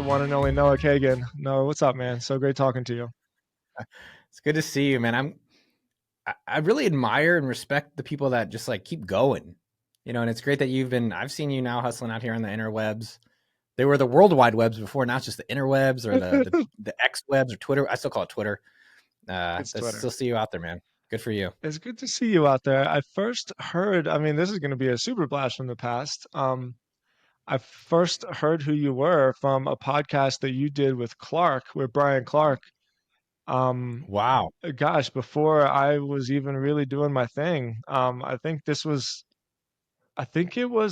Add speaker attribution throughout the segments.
Speaker 1: one and only Noah Kagan. Noah, what's up, man? So great talking to you.
Speaker 2: It's good to see you, man. I really admire and respect the people that just like keep going. And it's great that I've seen you now hustling out here on the interwebs. They were the World Wide Webs before. Now it's just the interwebs or the X webs or Twitter. I still call it Twitter.
Speaker 1: It's
Speaker 2: I
Speaker 1: Twitter.
Speaker 2: still see you out there, man. Good for you.
Speaker 1: It's good to see you out there. I first heard, I mean, this is going to be a super blast from the past. I first heard who you were from a podcast that you did with Brian Clark. Um,
Speaker 2: Wow.
Speaker 1: Gosh, before I was even really doing my thing. I think it was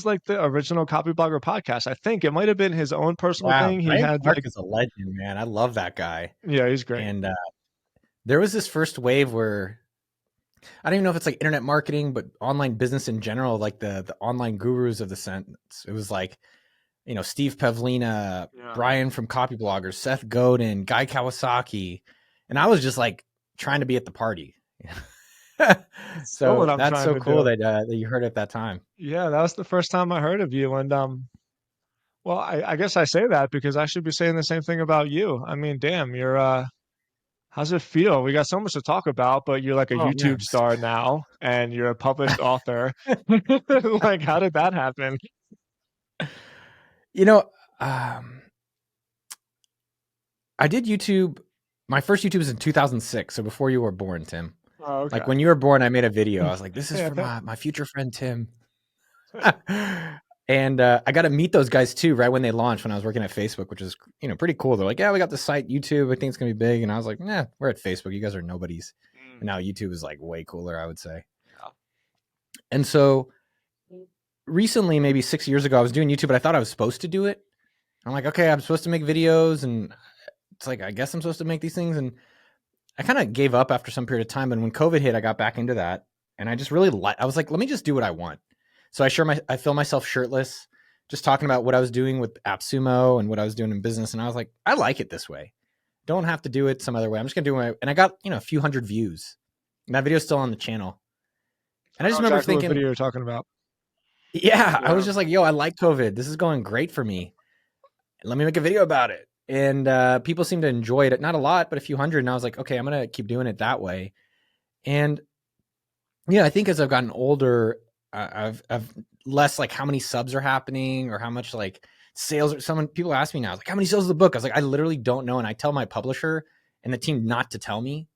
Speaker 1: like the original Copy Blogger podcast. I think it might have been his own personal
Speaker 2: Wow.
Speaker 1: thing. He
Speaker 2: Brian
Speaker 1: had
Speaker 2: Clark
Speaker 1: like,
Speaker 2: is a legend, man. I love that guy.
Speaker 1: yeah, he's great.
Speaker 2: And there was this first wave where I don't even know if it's like internet marketing, but online business in general, like the online gurus of the sentence. It was like, Steve Pavlina,
Speaker 1: Yeah.
Speaker 2: Brian from Copy Bloggers, Seth Godin, Guy Kawasaki. And I was just like trying to be at the party.
Speaker 1: It's still what
Speaker 2: So
Speaker 1: I'm
Speaker 2: that's
Speaker 1: trying
Speaker 2: so
Speaker 1: to
Speaker 2: cool
Speaker 1: do.
Speaker 2: that you heard it at that time.
Speaker 1: Yeah, that was the first time I heard of you. And well, I guess I say that because I should be saying the same thing about you. I mean, damn, how's it feel? We got so much to talk about, but you're like a
Speaker 2: Oh
Speaker 1: YouTube
Speaker 2: man.
Speaker 1: star now and you're a published author. Like, how did that happen?
Speaker 2: You know, um, I did YouTube. My first YouTube was in 2006, so before you were born, Tim.
Speaker 1: Oh,
Speaker 2: Like
Speaker 1: okay.
Speaker 2: when you were born, I made a video. I was like, "This is
Speaker 1: Yeah,
Speaker 2: for my future friend Tim." And I got to meet those guys too right when they launched when I was working at Facebook, which is pretty cool. They're like, "Yeah, we got the site YouTube. I think it's gonna be big." And I was like, "Nah, we're at Facebook. You guys are nobodies."
Speaker 1: Mm,
Speaker 2: And now YouTube is like way cooler, I would say.
Speaker 1: yeah.
Speaker 2: And so recently, maybe 6 years ago, I was doing YouTube, but I thought I was supposed to do it. I'm like, okay, I'm supposed to make videos, and it's like I guess I'm supposed to make these things, and I kind of gave up after some period of time. And when COVID hit, I got back into that, and I just really I was like, let me just do what I want. So I film myself shirtless, just talking about what I was doing with AppSumo and what I was doing in business, and I was like, I like it this way. Don't have to do it some other way. I'm just gonna do it, and I got a few hundred views. And that video's still on the channel, and
Speaker 1: I
Speaker 2: I
Speaker 1: know
Speaker 2: just remember
Speaker 1: exactly what
Speaker 2: thinking,
Speaker 1: video you're talking about.
Speaker 2: yeah, I was
Speaker 1: Yeah.
Speaker 2: just like, yo, I like COVID. This is going great for me. Let me make a video about it. And people seem to enjoy it. Not a lot, but a few hundred. And I was like, okay, I'm going to keep doing it that way. And yeah, I think as I've gotten older, I've less like how many subs are happening or how much like sales. Or someone people ask me now, like, how many sales of the book? I was like, I literally don't know. And I tell my publisher and the team not to tell me.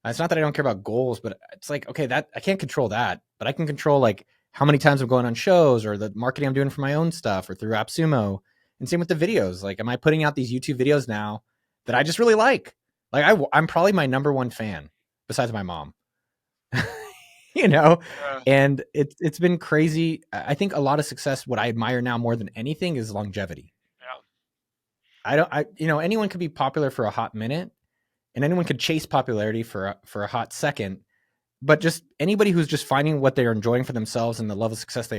Speaker 2: It's not that I don't care about goals, but it's like, okay, that I can't control that, but I can control like how many times I'm going on shows or the marketing I'm doing for my own stuff or through AppSumo. And same with the videos. Like, am I putting out these YouTube videos now that I just really like? Like, I'm probably my number one fan besides my mom, you know?
Speaker 1: Yeah.
Speaker 2: And it's been crazy. I think a lot of success, what I admire now more than anything is longevity.
Speaker 1: Yeah.
Speaker 2: Anyone could be popular for a hot minute and anyone could chase popularity for a hot second, but just anybody who's just finding what they're enjoying for themselves and the level of success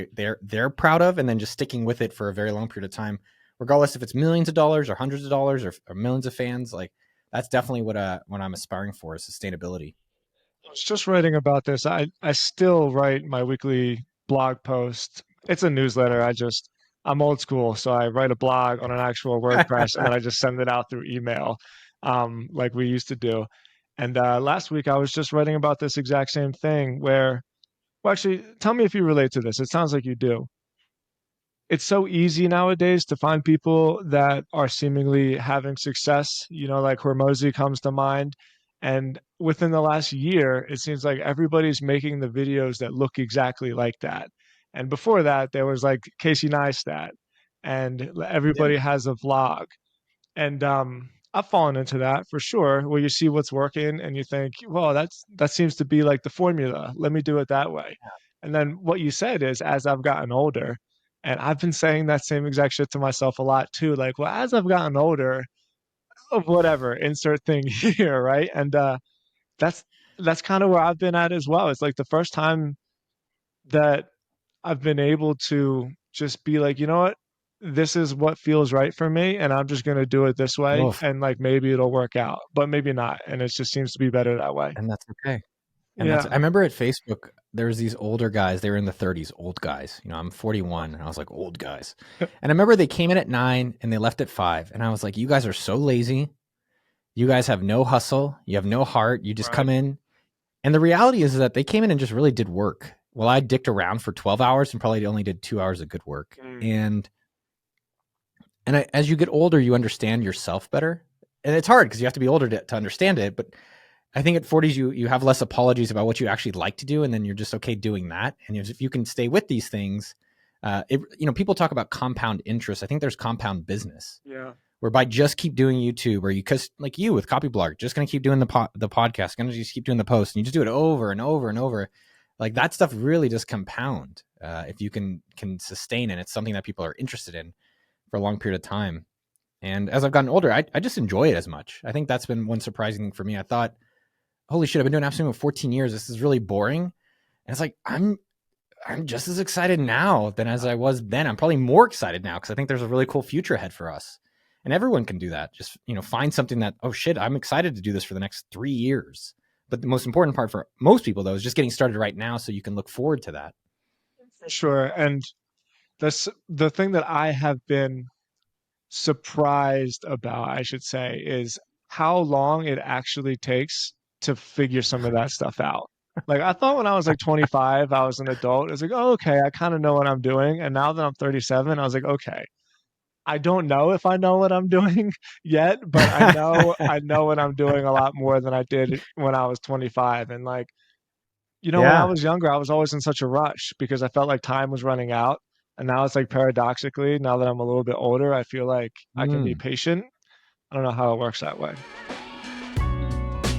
Speaker 2: they're proud of, and then just sticking with it for a very long period of time, regardless if it's millions of dollars or hundreds of dollars or millions of fans, like that's definitely what I'm aspiring for is sustainability.
Speaker 1: I was just writing about this. I still write my weekly blog post. It's a newsletter. I'm old school, so I write a blog on an actual WordPress and then I just send it out through email, like we used to do. And last week I was just writing about this exact same thing where, well, actually, tell me if you relate to this. It sounds like you do. It's so easy nowadays to find people that are seemingly having success. Like Hormozy comes to mind. And within the last year, it seems like everybody's making the videos that look exactly like that. And before that, there was like Casey Neistat, and
Speaker 2: Yeah.
Speaker 1: everybody has a vlog. And I've fallen into that for sure, where you see what's working and you think, well, that seems to be like the formula. Let me do it that way. And then what you said is, as I've gotten older, and I've been saying that same exact shit to myself a lot too. Like, well, as I've gotten older, of whatever, insert thing here, right? And that's that's kind of where I've been at as well. It's like the first time that I've been able to just be like, you know what? This is what feels right for me, and I'm just gonna do it this way,
Speaker 2: Oof.
Speaker 1: and like maybe it'll work out, but maybe not, and it just seems to be better that way.
Speaker 2: And that's okay. And that's, I
Speaker 1: Yeah.
Speaker 2: remember at Facebook, there was these older guys, they were in the 30s, old guys. You know, I'm 41 and I was like, old guys. And I remember they came in at 9 and they left at 5. And I was like, you guys are so lazy. You guys have no hustle. You have no heart. You just
Speaker 1: Right.
Speaker 2: come in. And the reality is that they came in and just really did work. Well, I dicked around for 12 hours and probably only did 2 hours of good work.
Speaker 1: Mm.
Speaker 2: And as you get older, you understand yourself better. And it's hard because you have to be older to understand it. But I think at 40s, you have less apologies about what you actually like to do. And then you're just okay doing that. And if you can stay with these things, people talk about compound interest. I think there's compound business.
Speaker 1: Yeah.
Speaker 2: Whereby just keep doing YouTube, or you, because like you with Copyblogger, just going to keep doing the podcast, going to just keep doing the post, and you just do it over and over and over. Like that stuff really does compound if you can sustain it. It's something that people are interested in for a long period of time. And as I've gotten older, I just enjoy it as much. I think that's been one surprising thing for me. I thought, holy shit, I've been doing AppSumo 14 years. This is really boring. And it's like, I'm just as excited now than as I was then. I'm probably more excited now because I think there's a really cool future ahead for us. And everyone can do that. Just, find something that, oh shit, I'm excited to do this for the next 3 years. But the most important part for most people though is just getting started right now so you can look forward to that.
Speaker 1: For sure. And that's the thing that I have been surprised about, I should say, is how long it actually takes to figure some of that stuff out. Like I thought when I was like 25, I was an adult. It's like, oh, okay, I kind of know what I'm doing. And now that I'm 37, I was like, okay, I don't know if I know what I'm doing yet, but I know what I'm doing a lot more than I did when I was 25. And like, when I
Speaker 2: Yeah.
Speaker 1: was younger, I was always in such a rush because I felt like time was running out. And now it's like paradoxically, now that I'm a little bit older, I feel like I can be
Speaker 2: Mm.
Speaker 1: patient. I don't know how it works that way.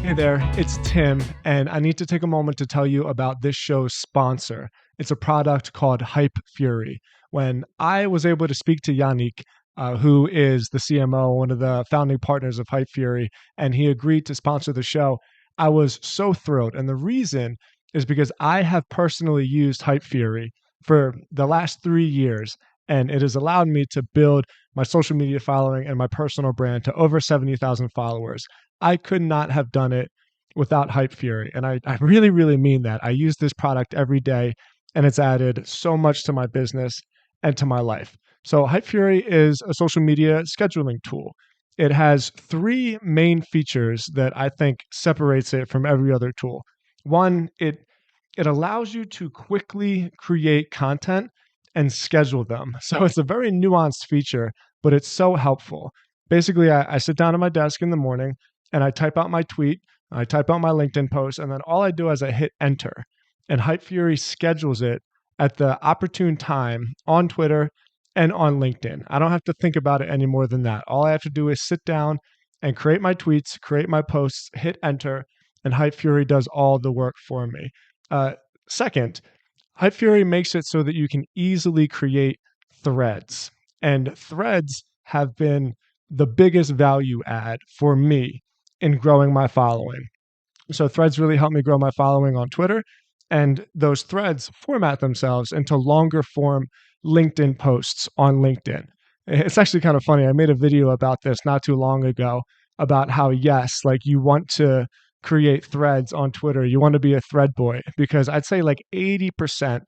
Speaker 1: Hey there, it's Tim, and I need to take a moment to tell you about this show's sponsor. It's a product called Hype Fury. When I was able to speak to Yannick, who is the CMO, one of the founding partners of Hype Fury, and he agreed to sponsor the show, I was so thrilled. And the reason is because I have personally used Hype Fury for the last 3 years, and it has allowed me to build my social media following and my personal brand to over 70,000 followers. I could not have done it without Hype Fury. And I really, really mean that. I use this product every day, and it's added so much to my business and to my life. So, Hype Fury is a social media scheduling tool. It has three main features that I think separates it from every other tool. One, it allows you to quickly create content and schedule them. So it's a very nuanced feature, but it's so helpful. Basically, I sit down at my desk in the morning and I type out my tweet, I type out my LinkedIn post, and then all I do is I hit enter. And Hype Fury schedules it at the opportune time on Twitter and on LinkedIn. I don't have to think about it any more than that. All I have to do is sit down and create my tweets, create my posts, hit enter, and Hype Fury does all the work for me. Uh, Second, Hype Fury makes it so that you can easily create threads. And threads have been the biggest value add for me in growing my following. So threads really help me grow my following on Twitter. And those threads format themselves into longer form LinkedIn posts on LinkedIn. It's actually kind of funny. I made a video about this not too long ago about how, yes, like you want to create threads on Twitter. You want to be a thread boy because I'd say like 80%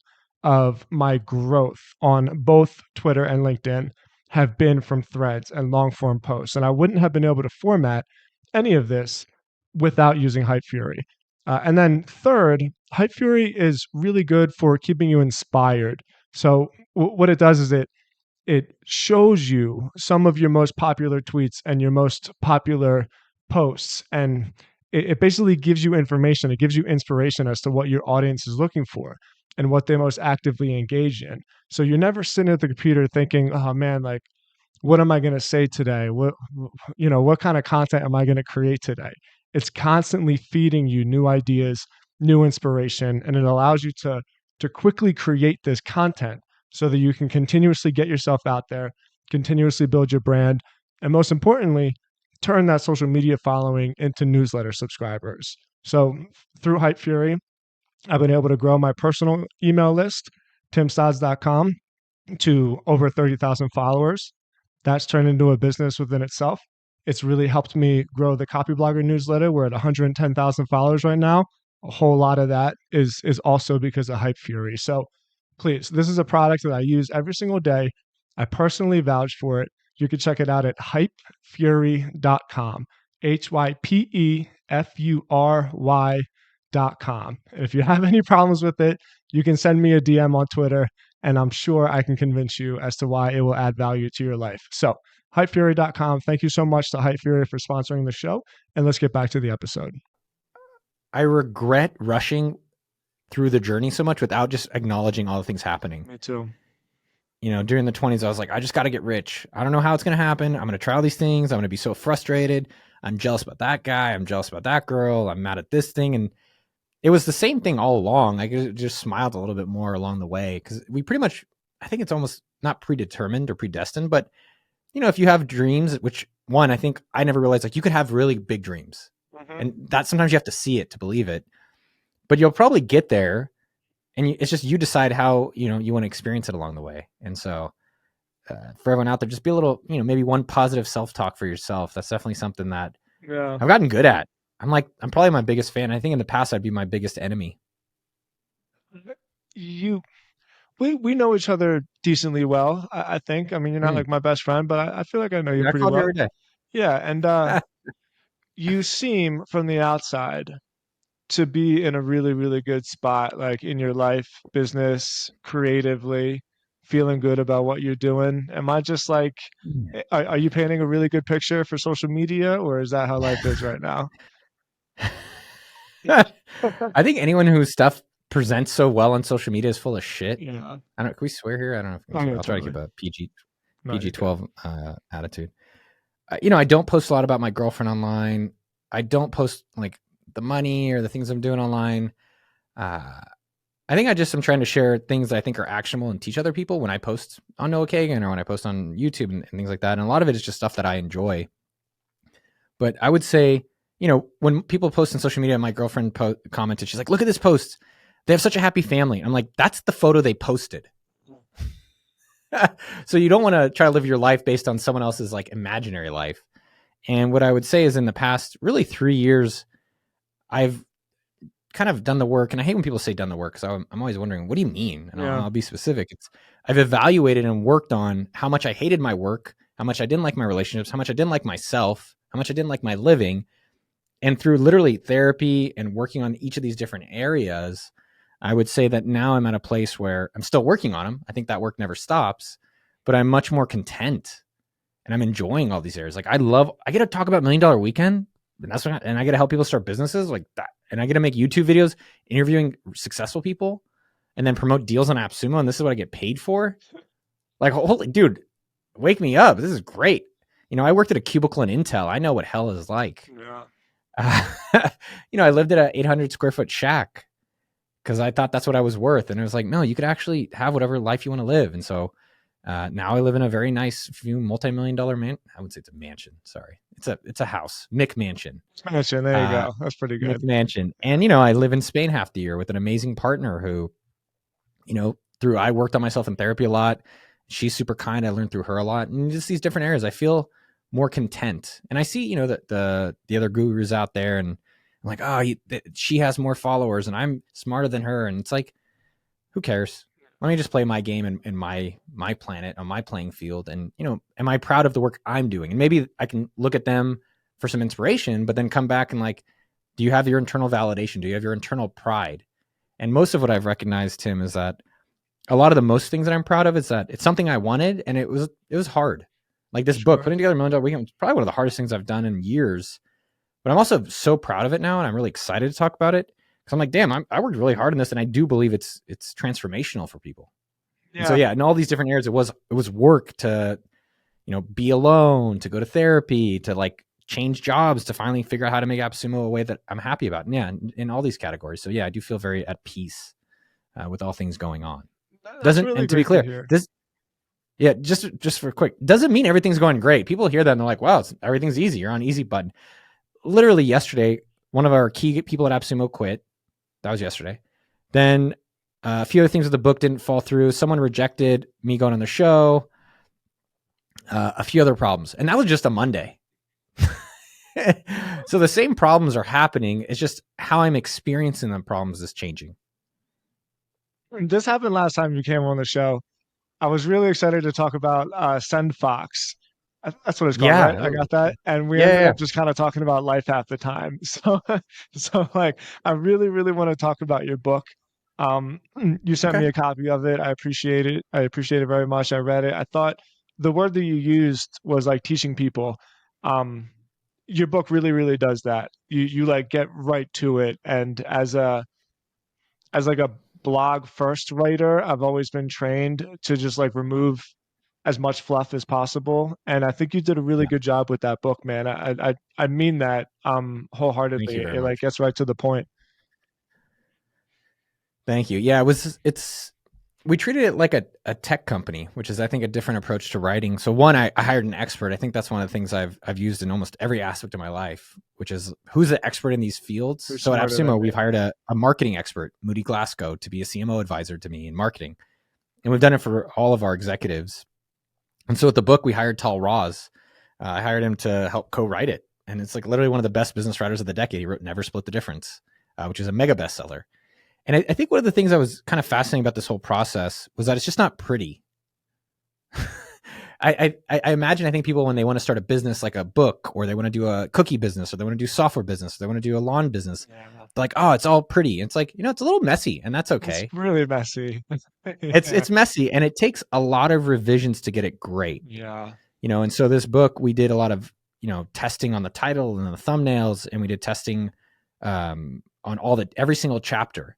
Speaker 1: of my growth on both Twitter and LinkedIn have been from threads and long form posts. And I wouldn't have been able to format any of this without using Hype Fury. And then third, Hype Fury is really good for keeping you inspired. So what it does is it shows you some of your most popular tweets and your most popular posts, and it basically gives you information. It gives you inspiration as to what your audience is looking for and what they most actively engage in. So you're never sitting at the computer thinking, "Oh man, like what am I going to say today? What kind of content am I going to create today?" It's constantly feeding you new ideas, new inspiration, and it allows you to quickly create this content so that you can continuously get yourself out there, continuously build your brand, and most importantly, turn that social media following into newsletter subscribers. So through Hype Fury, I've been able to grow my personal email list, timstods.com, to over 30,000 followers. That's turned into a business within itself. It's really helped me grow the Copyblogger newsletter. We're at 110,000 followers right now, a whole lot of that is also because of Hype Fury. So please, this is a product that I use every single day. I personally vouch for it. You can check it out at hypefury.com. hypefury.com. And if you have any problems with it, you can send me a DM on Twitter, and I'm sure I can convince you as to why it will add value to your life. So, hypefury.com. Thank you so much to Hype Fury for sponsoring the show. And let's get back to the episode.
Speaker 2: I regret rushing through the journey so much without just acknowledging all the things happening.
Speaker 1: Me too.
Speaker 2: You know, during the 20s, I was like, I just got to get rich. I don't know how it's going to happen. I'm going to try all these things. I'm going to be so frustrated. I'm jealous about that guy. I'm jealous about that girl. I'm mad at this thing. And it was the same thing all along. I just smiled a little bit more along the way because we pretty much, I think it's almost not predetermined or predestined, but you know, if you have dreams, which one, I think I never realized, like you could have really big dreams and that sometimes you have to see it to believe it, but you'll probably get there. And it's just you decide how, you know, you want to experience it along the way. And so for everyone out there, just be a little, you know, maybe one positive self-talk for yourself. That's definitely something that I've gotten good at. I'm probably my biggest fan. I think in the past, I'd be my biggest enemy.
Speaker 1: We know each other decently well, I think. I mean, you're not like my best friend, but I feel like I know you
Speaker 2: I
Speaker 1: pretty
Speaker 2: call you
Speaker 1: well.
Speaker 2: every day.
Speaker 1: Yeah. And you seem from the outside to be in a really, really good spot, like in your life, business, creatively, feeling good about what you're doing. Am I just like, are you painting a really good picture for social media, or is that how life is right now?
Speaker 2: I think anyone whose stuff presents so well on social media is full of shit.
Speaker 1: Yeah.
Speaker 2: I don't. Can we swear here? I don't know if we can swear. I'll try to keep a PG-12 attitude. You know, I don't post a lot about my girlfriend online. I don't post like the money or the things I'm doing online. I think I just am trying to share things that I think are actionable and teach other people when I post on Noah Kagan or when I post on YouTube and things like that. And a lot of it is just stuff that I enjoy. But I would say, you know, when people post on social media, my girlfriend commented, she's like, look at this post. They have such a happy family. I'm like, that's the photo they posted. So you don't want to try to live your life based on someone else's like imaginary life. And what I would say is in the past, really 3 years, I've kind of done the work. And I hate when people say done the work. So I'm always wondering, what do you mean? And I'll be specific. I've evaluated and worked on how much I hated my work, how much I didn't like my relationships, how much I didn't like myself, how much I didn't like my living. And through literally therapy and working on each of these different areas, I would say that now I'm at a place where I'm still working on them. I think that work never stops, but I'm much more content and I'm enjoying all these areas. Like I get to talk about $1 Million Weekend, and I get to help people start businesses like that. And I get to make YouTube videos interviewing successful people and then promote deals on AppSumo. And this is what I get paid for. Like, holy dude, wake me up. This is great. You know, I worked at a cubicle in Intel. I know what hell is like. Yeah. You know, I lived at an 800 square foot shack because I thought that's what I was worth. And it was like, no, you could actually have whatever life you want to live. And so now I live in a very nice multi-million-dollar man. I would say it's a mansion. Sorry. It's a house. McMansion.
Speaker 1: Mansion. There you go. That's pretty good.
Speaker 2: McMansion. And, you know, I live in Spain half the year with an amazing partner who, you know, I worked on myself in therapy a lot. She's super kind. I learned through her a lot. And just these different areas, I feel more content. And I see, you know, that the other gurus out there and I'm like, oh, she has more followers and I'm smarter than her. And it's like, who cares? Let me just play my game in my planet on my playing field. And, you know, am I proud of the work I'm doing? And maybe I can look at them for some inspiration, but then come back and like, do you have your internal validation? Do you have your internal pride? And most of what I've recognized, Tim, is that a lot of the most things that I'm proud of is that it's something I wanted and it was hard. Like this book, putting together $1 Million Weekend was probably one of the hardest things I've done in years. But I'm also so proud of it now, and I'm really excited to talk about it because I'm like, damn, I worked really hard on this, and I do believe it's transformational for people. Yeah. And so yeah, in all these different areas, it was work to, you know, be alone, to go to therapy, to like change jobs, to finally figure out how to make AppSumo a way that I'm happy about. And yeah, in all these categories. So yeah, I do feel very at peace with all things going on.
Speaker 1: Really
Speaker 2: and to be clear, just for quick, doesn't mean everything's going great. People hear that and they're like, wow, everything's easy. You're on easy button. Literally yesterday, one of our key people at AppSumo quit. That was yesterday. Then a few other things with the book didn't fall through. Someone rejected me going on the show. A few other problems. And that was just a Monday. So the same problems are happening. It's just how I'm experiencing the problems is changing.
Speaker 1: This happened last time you came on the show. I was really excited to talk about SendFox. That's what it's called,
Speaker 2: Yeah.
Speaker 1: right? I got that. And we ended
Speaker 2: Yeah.
Speaker 1: up just kind of talking about life half the time. So like, I really, really want to talk about your book. You sent
Speaker 2: Okay.
Speaker 1: me a copy of it. I appreciate it. I appreciate it very much. I read it. I thought the word that you used was like teaching people. Um, your book really, really does that. You like get right to it. And as like a blog first writer, I've always been trained to just like remove as much fluff as possible. And I think you did a really
Speaker 2: Yeah.
Speaker 1: good job with that book, man. I mean that
Speaker 2: Thank you
Speaker 1: wholeheartedly.
Speaker 2: very
Speaker 1: It like
Speaker 2: much.
Speaker 1: gets right to the point.
Speaker 2: Thank you. Yeah, we treated it like a tech company, which is I think a different approach to writing. So one, I hired an expert. I think that's one of the things I've used in almost every aspect of my life, which is who's the expert in these fields.
Speaker 1: Who's
Speaker 2: So at
Speaker 1: smarter than
Speaker 2: AppSumo,
Speaker 1: me?
Speaker 2: we've hired a marketing expert, Moody Glasgow, to be a CMO advisor to me in marketing. And we've done it for all of our executives. And so with the book, we hired Tal Roz. I hired him to help co-write it. And it's like literally one of the best business writers of the decade. He wrote Never Split the Difference, which is a mega bestseller. And I think one of the things that was kind of fascinating about this whole process was that it's just not pretty. I imagine I think people when they want to start a business like a book or they want to do a cookie business or they want to do software business or they want to do a lawn business,
Speaker 1: Yeah.
Speaker 2: they're like, oh, it's all pretty. And it's like, it's a little messy and that's
Speaker 1: It's
Speaker 2: okay.
Speaker 1: really messy. Yeah.
Speaker 2: It's messy and it takes a lot of revisions to get it great.
Speaker 1: Yeah.
Speaker 2: And so this book, we did a lot of, testing on the title and the thumbnails and we did testing on every single chapter.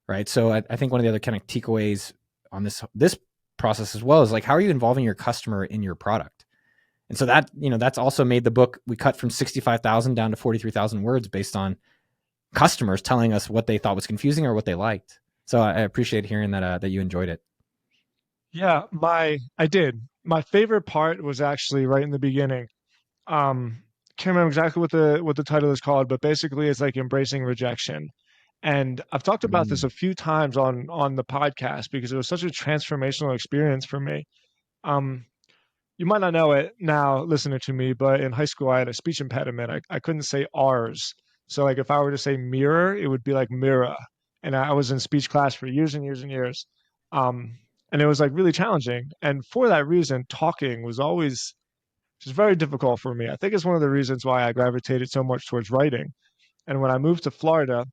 Speaker 2: Right. So I think one of the other kind of takeaways on this process as well is like, how are you involving your customer in your product? And so that's also made the book, we cut from 65,000 down to 43,000 words based on customers telling us what they thought was confusing or what they liked. So I appreciate hearing that you enjoyed it.
Speaker 1: Yeah, I did. My favorite part was actually right in the beginning. Can't remember exactly what the title is called, but basically it's like embracing rejection. And I've talked about this
Speaker 2: Mm.
Speaker 1: a few times on the podcast because it was such a transformational experience for me. Um, you might not know it now listening to me, but in high school I had a speech impediment. I couldn't say R's. So like if I were to say mirror, it would be like mirror. And I was in speech class for years and years and years. Um, and it was like really challenging. And for that reason, talking was always just very difficult for me. I think it's one of the reasons why I gravitated so much towards writing. And when I moved to Florida,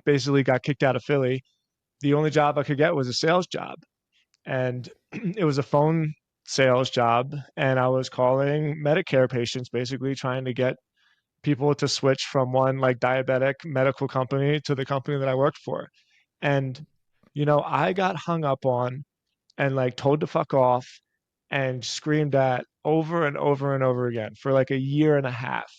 Speaker 1: basically got kicked out of Philly, the only job I could get was a sales job. And it was a phone sales job. And I was calling Medicare patients, basically trying to get people to switch from one like diabetic medical company to the company that I worked for. And, I got hung up on and like told to fuck off and screamed at over and over and over again for like a year and a half.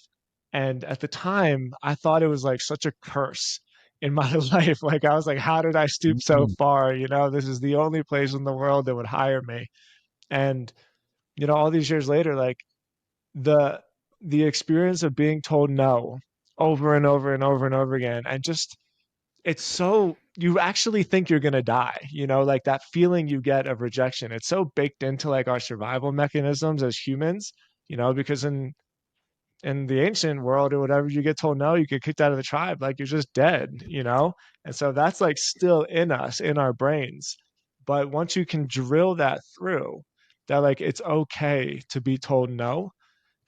Speaker 1: And at the time, I thought it was like such a curse in my life. Like, I was like, how did I stoop so
Speaker 2: Mm.
Speaker 1: far? This is the only place in the world that would hire me. And, all these years later, like the the experience of being told no over and over and over and over again, and just it's so you actually think you're gonna die, like that feeling you get of rejection. It's so baked into like our survival mechanisms as humans, because in the ancient world or whatever, you get told no, you get kicked out of the tribe, like you're just dead. And so that's like still in us, in our brains. But once you can drill that through, that like it's okay to be told no.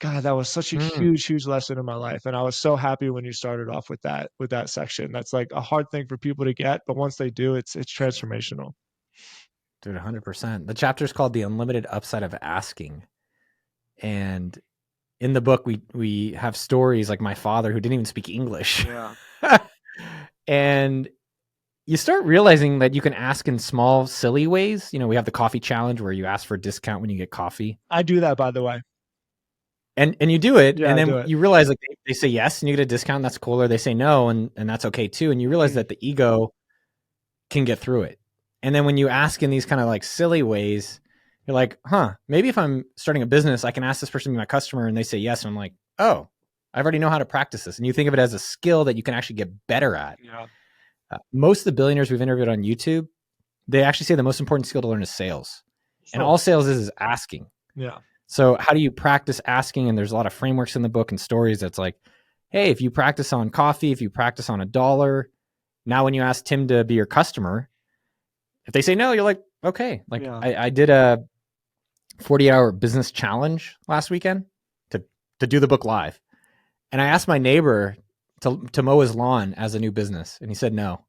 Speaker 1: God, that was such a
Speaker 2: Mm.
Speaker 1: huge, huge lesson in my life. And I was so happy when you started off with that section. That's like a hard thing for people to get, but once they do, it's transformational.
Speaker 2: Dude, 100%. The chapter is called The Unlimited Upside of Asking. And in the book, we have stories like my father who didn't even speak English.
Speaker 1: Yeah.
Speaker 2: And you start realizing that you can ask in small, silly ways. We have the coffee challenge where you ask for a discount when you get coffee.
Speaker 1: I do that, by the way.
Speaker 2: And you do it,
Speaker 1: Yeah,
Speaker 2: and
Speaker 1: I
Speaker 2: then
Speaker 1: do it.
Speaker 2: you realize like they say yes and you get a discount, and that's cool, or they say no and that's okay too. And you realize
Speaker 1: Mm,
Speaker 2: that the ego can get through it. And then when you ask in these kind of like silly ways, you're like, maybe if I'm starting a business, I can ask this person to be my customer and they say yes. And I'm like, oh, I already know how to practice this. And you think of it as a skill that you can actually get better at.
Speaker 1: yeah.
Speaker 2: Most of the billionaires we've interviewed on YouTube, they actually say the most important skill to learn is sales. And
Speaker 1: Sure.
Speaker 2: all sales is asking.
Speaker 1: Yeah.
Speaker 2: So how do you practice asking? And there's a lot of frameworks in the book and stories that's like, hey, if you practice on coffee, if you practice on $1, now when you ask Tim to be your customer, if they say no, you're like, okay. Like
Speaker 1: Yeah.
Speaker 2: I did a 40-hour business challenge last weekend to do the book live. And I asked my neighbor to mow his lawn as a new business, and he said no.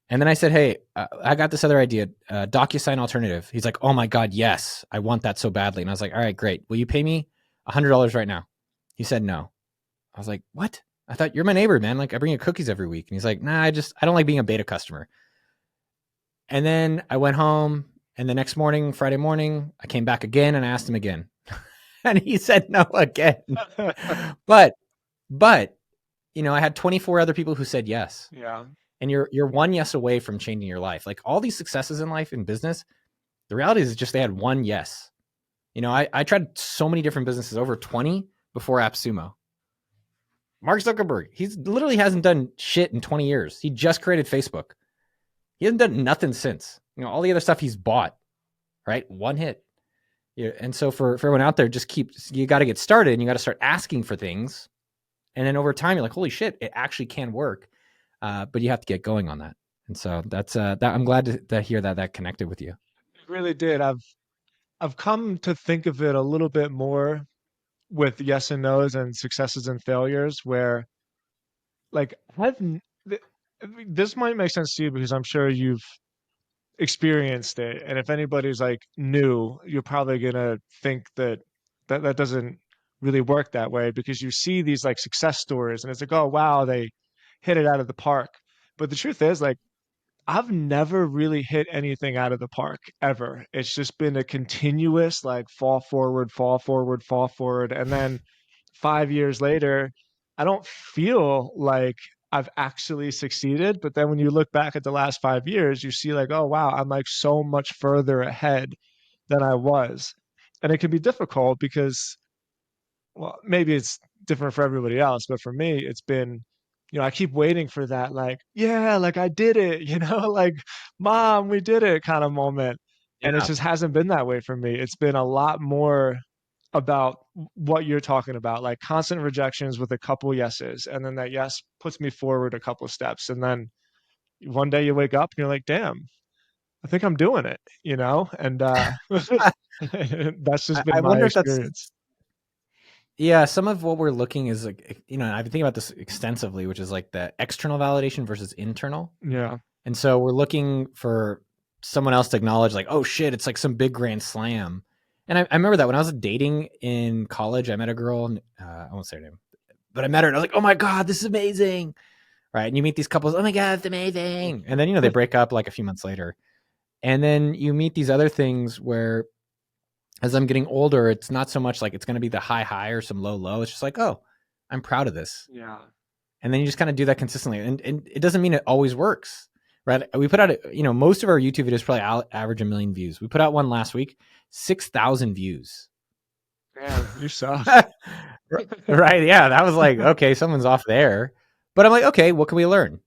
Speaker 2: And then I said, hey, I got this other idea, DocuSign alternative. He's like, oh my God, yes, I want that so badly. And I was like, all right, great. Will you pay me $100 right now? He said no. I was like, what? I thought you're my neighbor, man. Like I bring you cookies every week. And he's like, nah, I don't like being a beta customer. And then I went home, and the next morning, Friday morning, I came back again and I asked him again. And he said no again. But, but, I had 24 other people who said yes.
Speaker 1: Yeah.
Speaker 2: And you're one yes away from changing your life. Like all these successes in life, in business, the reality is just they had one yes. I tried so many different businesses, over 20 before AppSumo. Mark Zuckerberg, he's literally hasn't done shit in 20 years. He just created Facebook. He hasn't done nothing since. All the other stuff he's bought, right? One hit. Yeah, and so for everyone out there, you got to get started and you got to start asking for things. And then over time, you're like, holy shit, it actually can work. But you have to get going on that. And so that's that. I'm glad to hear that connected with you.
Speaker 1: It really did. I've come to think of it a little bit more with yes and no's and successes and failures, where like this might make sense to you because I'm sure you've experienced it. And if anybody's like new, you're probably gonna think that doesn't really work that way because you see these like success stories and it's like, oh wow, they hit it out of the park. But the truth is, like, I've never really hit anything out of the park ever. It's just been a continuous like fall forward, fall forward, fall forward. And then 5 years later, I don't feel like I've actually succeeded. But then when you look back at the last 5 years, you see like, oh wow, I'm like so much further ahead than I was. And it can be difficult because, well, maybe it's different for everybody else, but for me, it's been, I keep waiting for that, like, yeah, like I did it, like, mom, we did it kind of moment. And it
Speaker 2: Yeah.
Speaker 1: just hasn't been that way for me. It's been a lot more about what you're talking about, like constant rejections with a couple yeses. And then that yes puts me forward a couple steps. And then one day you wake up and you're like, damn, I think I'm doing it, And that's just been
Speaker 2: I
Speaker 1: my
Speaker 2: wonder if that's,
Speaker 1: experience.
Speaker 2: yeah, some of what we're looking is like, I've been thinking about this extensively, which is like the external validation versus internal.
Speaker 1: Yeah.
Speaker 2: And so we're looking for someone else to acknowledge, like, oh shit, it's like some big grand slam. And I remember that when I was dating in college, I met a girl, I won't say her name, but I met her and I was like, oh my God, this is amazing. Right. And you meet these couples, oh my God, it's amazing. And then, they break up like a few months later. And then you meet these other things where, as I'm getting older, it's not so much like it's going to be the high or some low. It's just like, oh, I'm proud of this.
Speaker 1: Yeah.
Speaker 2: And then you just kind of do that consistently. And it doesn't mean it always works, right? We put out, most of our YouTube videos probably average 1 million views. We put out one last week, 6,000 views.
Speaker 1: Damn, you suck.
Speaker 2: Right. Yeah. That was like, okay, someone's off there. But I'm like, okay, what can we learn?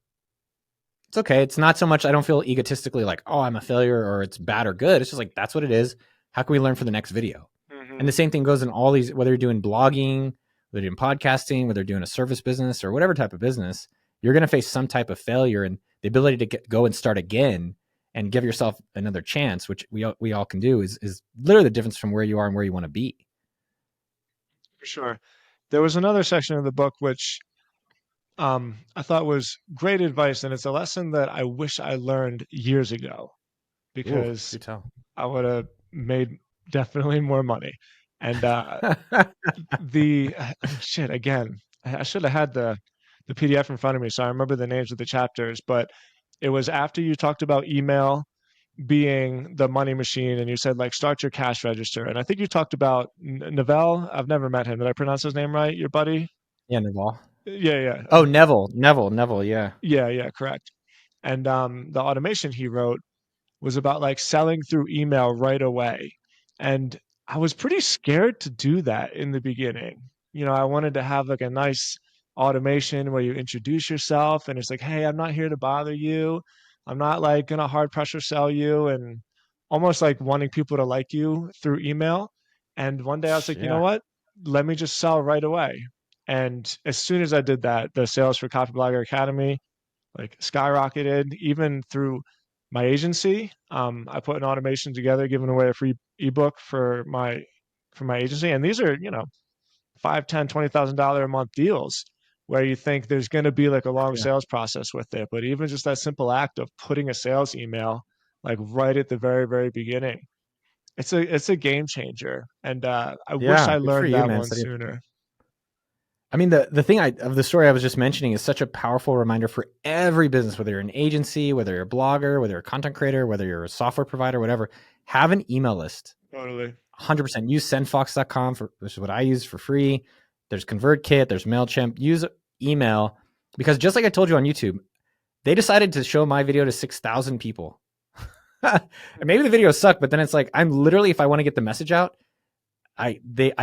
Speaker 2: It's okay. It's not so much, I don't feel egotistically like, oh, I'm a failure or it's bad or good. It's just like, that's what it is. How can we learn for the next video?
Speaker 1: Mhm.
Speaker 2: And the same thing goes in all these, whether you're doing blogging, whether you're doing podcasting, whether you're doing a service business or whatever type of business, you're going to face some type of failure, and the ability to go and start again and give yourself another chance, which we all can do, is literally the difference from where you are and where you want to be.
Speaker 1: For sure. There was another section of the book which I thought was great advice, and it's a lesson that I wish I learned years ago
Speaker 2: Ooh,
Speaker 1: because
Speaker 2: do tell.
Speaker 1: I would have made definitely more money. And the shit again, I should have had the PDF in front of me, so I remember the names of the chapters. But it was after you talked about email being the money machine, and you said like start your cash register. And I think you talked about Neville. I've never met him. Did I pronounce his name right? Your buddy?
Speaker 2: Yeah, Naval.
Speaker 1: Yeah, yeah.
Speaker 2: Oh, Neville. Yeah.
Speaker 1: Yeah, yeah, correct. And the automation he wrote was about like selling through email right away. And I was pretty scared to do that in the beginning. I wanted to have like a nice automation where you introduce yourself and it's like, hey, I'm not here to bother you. I'm not like gonna hard pressure sell you, and almost like wanting people to like you through email. And one day I was like, you know
Speaker 2: Yeah.
Speaker 1: what? Let me just sell right away. And as soon as I did that, the sales for Copy Blogger Academy like skyrocketed. Even through my agency, I put an automation together, giving away a free ebook for my agency. And these are, you know, 5, 10, $20,000 a month deals where you think there's going to be like a long
Speaker 2: Yeah.
Speaker 1: sales process with it. But even just that simple act of putting a sales email like right at the very, very beginning, it's a game changer. And I wish
Speaker 2: Yeah.
Speaker 1: I
Speaker 2: Good for
Speaker 1: learned
Speaker 2: you,
Speaker 1: that
Speaker 2: man.
Speaker 1: one sooner.
Speaker 2: I mean, the thing of the story I was just mentioning is such a powerful reminder for every business, whether you're an agency, whether you're a blogger, whether you're a content creator, whether you're a software provider, whatever. Have an email list.
Speaker 1: Totally.
Speaker 2: 100%. Use sendfox.com for, which is what I use for free. There's ConvertKit, there's MailChimp. Use email because just like I told you on YouTube, they decided to show my video to 6,000 people. And maybe the video sucked, but then it's like I'm literally, if I want to get the message out, I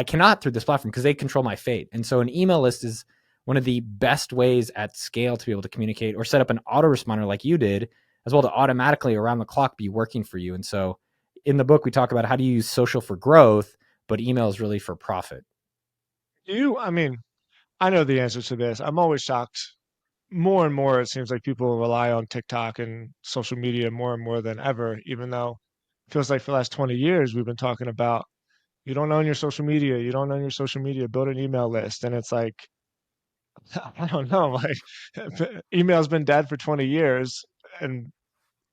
Speaker 2: cannot through this platform because they control my fate. And so an email list is one of the best ways at scale to be able to communicate or set up an autoresponder like you did, as well to automatically around the clock be working for you. And so in the book, we talk about how do you use social for growth, but email is really for profit.
Speaker 1: I mean, I know the answer to this. I'm always shocked. More and more, it seems like people rely on TikTok and social media more and more than ever, even though it feels like for the last 20 years, we've been talking about you don't own your social media, you don't own your social media, build an email list. And it's like, I don't know, like email's been dead for 20 years and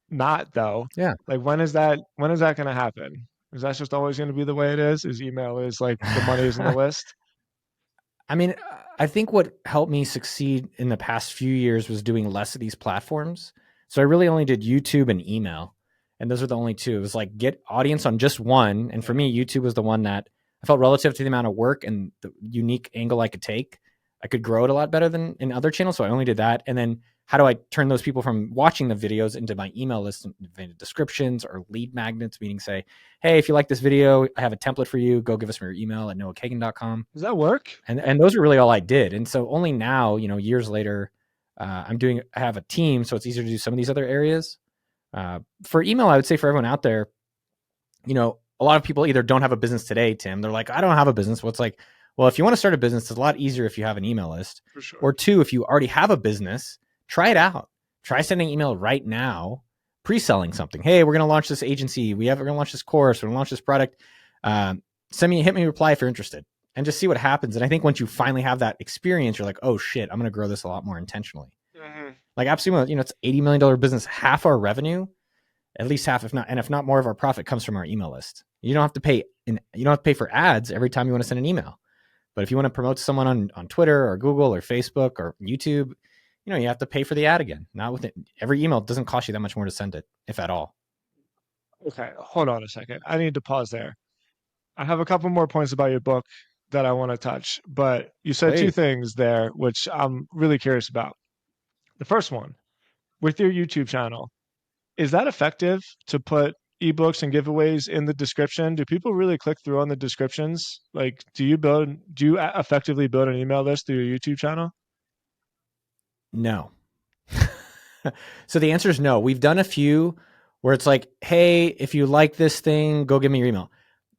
Speaker 1: not though.
Speaker 2: Yeah.
Speaker 1: Like when is that going to happen? Is that just always going to be the way it is? Is email is like the money is in the list?
Speaker 2: I mean, I think what helped me succeed in the past few years was doing less of these platforms. So I really only did YouTube and email. And those are the only two. It was like get audience on just one. And for
Speaker 1: Yeah.
Speaker 2: me, YouTube was the one that I felt relative to the amount of work and the unique angle I could take. I could grow it a lot better than in other channels. So I only did that. And then how do I turn those people from watching the videos into my email list and descriptions or lead magnets, meaning say, hey, if you like this video, I have a template for you. Go give us your email at noahkagan.com.
Speaker 1: Does that work?
Speaker 2: And those are really all I did. And so only now, years later, I have a team, so it's easier to do some of these other areas. For email, I would say for everyone out there, a lot of people either don't have a business today, Tim. They're like, I don't have a business. Well, it's like, well, if you want to start a business, it's a lot easier if you have an email list.
Speaker 1: For sure.
Speaker 2: Or two, if you already have a business, try it out. Try sending email right now, pre-selling something. Hey, we're going to launch this agency. We're going to launch this course. We're going to launch this product. Hit me a reply if you're interested and just see what happens. And I think once you finally have that experience, you're like, oh shit, I'm going to grow this a lot more intentionally.
Speaker 1: Mm-hmm.
Speaker 2: Like AppSumo, it's $80 million business. Half our revenue, at least half, if not more of our profit comes from our email list. You don't have to pay for ads every time you want to send an email. But if you want to promote someone on Twitter or Google or Facebook or YouTube, you have to pay for the ad again. Not with it. Every email doesn't cost you that much more to send it, if at all.
Speaker 1: Okay, hold on a second. I need to pause there. I have a couple more points about your book that I want to touch, but you said two
Speaker 2: Please.
Speaker 1: things there, which I'm really curious about. The first one, with your YouTube channel, is that effective to put ebooks and giveaways in the description? Do people really click through on the descriptions? Like, do you effectively build an email list through your YouTube channel?
Speaker 2: No. So the answer is no. We've done a few where it's like, hey, if you like this thing, go give me your email.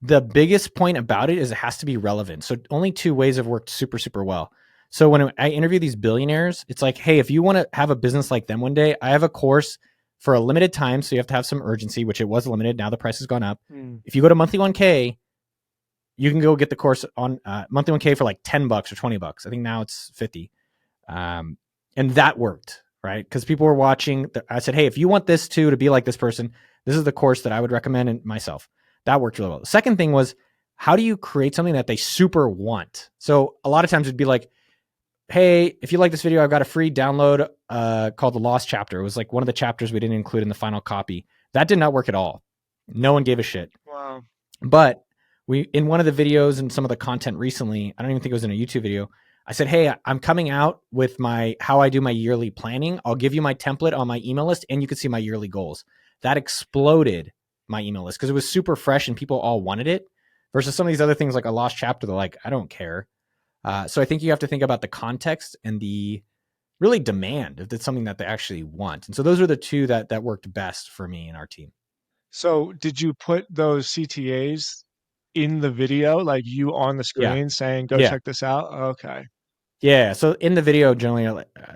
Speaker 2: The biggest point about it is it has to be relevant. So only two ways have worked super, super well. So when I interview these billionaires, it's like, hey, if you want to have a business like them one day, I have a course for a limited time. So you have to have some urgency, which it was limited. Now the price has gone up. If you go to monthly 1K, you can go get the course on monthly 1K for like $10 or $20. I think now it's 50. And that worked, right? Because people were watching. I said, hey, if you want this to be like this person, this is the course that I would recommend myself. That worked really well. The second thing was, how do you create something that they super want? So a lot of times it'd be like, hey, if you like this video, I've got a free download called The Lost Chapter. It was like one of the chapters we didn't include in the final copy. That did not work at all. No one gave a shit.
Speaker 1: Wow.
Speaker 2: But in one of the videos and some of the content recently, I don't even think it was in a YouTube video, I said, hey, I'm coming out with how I do my yearly planning. I'll give you my template on my email list and you can see my yearly goals. That exploded my email list because it was super fresh and people all wanted it versus some of these other things like a lost chapter. They're like, I don't care. So I think you have to think about the context and the really demand if it's something that they actually want. And so those are the two that worked best for me and our team.
Speaker 1: So did you put those CTAs in the video, like you on the
Speaker 2: Yeah.
Speaker 1: screen saying, "Go
Speaker 2: Yeah.
Speaker 1: check this out." Okay.
Speaker 2: Yeah. So in the video, generally,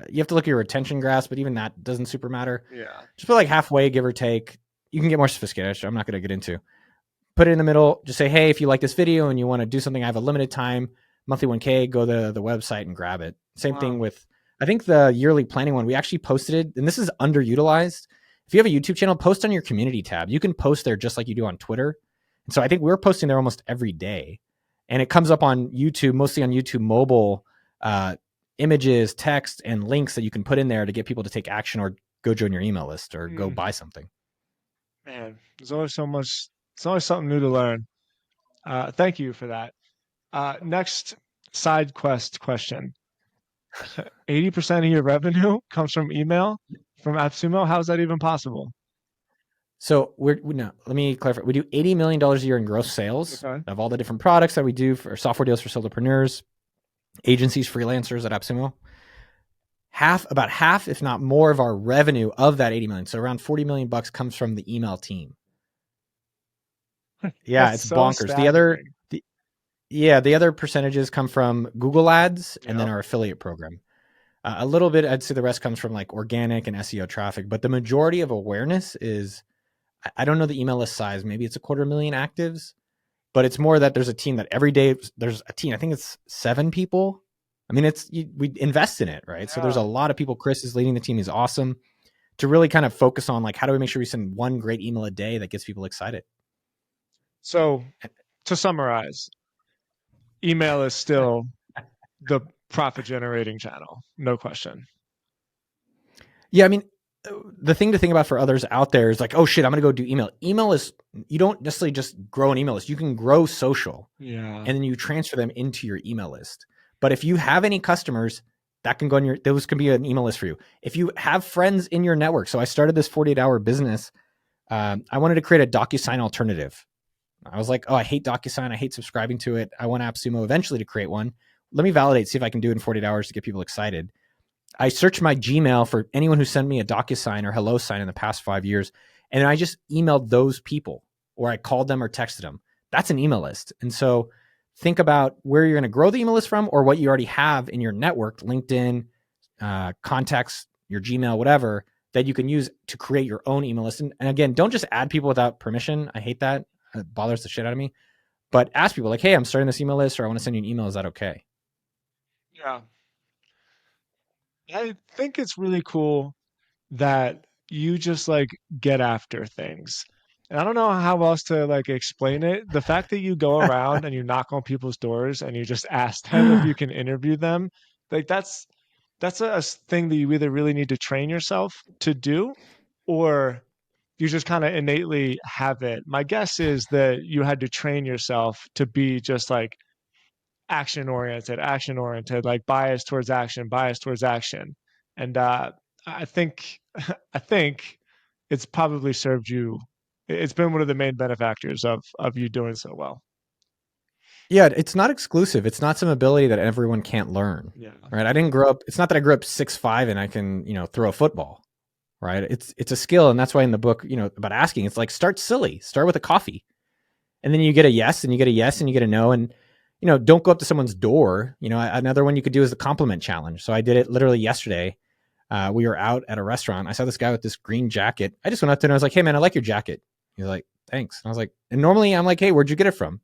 Speaker 2: you have to look at your retention graphs, but even that doesn't super matter.
Speaker 1: Yeah.
Speaker 2: Just put like halfway, give or take. You can get more sophisticated. I'm not going to get into. Put it in the middle. Just say, hey, if you like this video and you want to do something, I have a limited time, monthly 1K, go to the website and grab it. Same thing
Speaker 1: Wow.
Speaker 2: with, I think the yearly planning one, we actually posted it, and this is underutilized. If you have a YouTube channel, post on your community tab. You can post there just like you do on Twitter. And so I think we're posting there almost every day. And it comes up on YouTube, mostly on YouTube mobile, uh, images, text, and links that you can put in there to get people to take action or go join your email list or go
Speaker 1: Mm,
Speaker 2: buy something.
Speaker 1: man, there's always so much. There's always something new to learn. Thank you for that. Next side quest question. 80% of your revenue comes from email from AppSumo. How is that even possible?
Speaker 2: So no, let me clarify. We do $80 million a year in gross sales
Speaker 1: Okay.
Speaker 2: of all the different products that we do for software deals for solopreneurs, agencies, freelancers at AppSumo. About half, if not more, of our revenue of that 80 million. So around 40 million bucks comes from the email team. Yeah,
Speaker 1: That's
Speaker 2: it's
Speaker 1: so
Speaker 2: bonkers.
Speaker 1: staggering.
Speaker 2: The other percentages come from Google ads and then
Speaker 1: Yep.
Speaker 2: our affiliate program. A little bit, I'd say the rest comes from like organic and SEO traffic, but the majority of awareness is, I don't know the email list size. Maybe it's 250,000 actives, but it's more that there's a team that every day there's a team. I think it's 7 people. I mean, we invest in it, right? So there's a
Speaker 1: Yeah.
Speaker 2: lot of people. Chris is leading the team. He's awesome to really kind of focus on like, how do we make sure we send one great email a day that gets people excited?
Speaker 1: So to summarize, email is still the profit generating channel. No question.
Speaker 2: Yeah, I mean, the thing to think about for others out there is like, oh shit, I'm going to go do email. Email is, you don't necessarily just grow an email list. You can grow social
Speaker 1: Yeah.
Speaker 2: and then you transfer them into your email list. But if you have any customers, that can go in those can be an email list for you. If you have friends in your network. So I started this 48-hour business. I wanted to create a DocuSign alternative. I was like, oh, I hate DocuSign. I hate subscribing to it. I want AppSumo eventually to create one. Let me validate, see if I can do it in 48 hours to get people excited. I searched my Gmail for anyone who sent me a DocuSign or Hello Sign in the past 5 years, and I just emailed those people, or I called them or texted them. That's an email list. And so think about where you're going to grow the email list from, or what you already have in your network, LinkedIn, contacts, your Gmail, whatever, that you can use to create your own email list. And again, don't just add people without permission. I hate that. It bothers the shit out of me. But ask people like, hey, I'm starting this email list, or I want to send you an email. Is that okay?
Speaker 1: Yeah. I think it's really cool that you just like get after things. And I don't know how else to like explain it. The fact that you go around and you knock on people's doors and you just ask them if you can interview them, like that's a thing that you either really need to train yourself to do or you just kind of innately have it. My guess is that you had to train yourself to be just like action oriented, like bias towards action. And I think I think it's probably served you. It's been one of the main benefactors of you doing so well.
Speaker 2: Yeah, it's not exclusive. It's not some ability that everyone can't learn.
Speaker 1: Yeah.
Speaker 2: Right? I didn't grow up, it's not that I grew up 6'5" and I can, throw a football. Right? It's a skill, and that's why in the book, about asking, it's like start silly. Start with a coffee. And then you get a yes and you get a yes and you get a no, and don't go up to someone's door. Another one you could do is the compliment challenge. So I did it literally yesterday. We were out at a restaurant. I saw this guy with this green jacket. I just went up to him and I was like, "Hey man, I like your jacket." He's like, "Thanks." And I was like, and normally I'm like, "Hey, where'd you get it from?"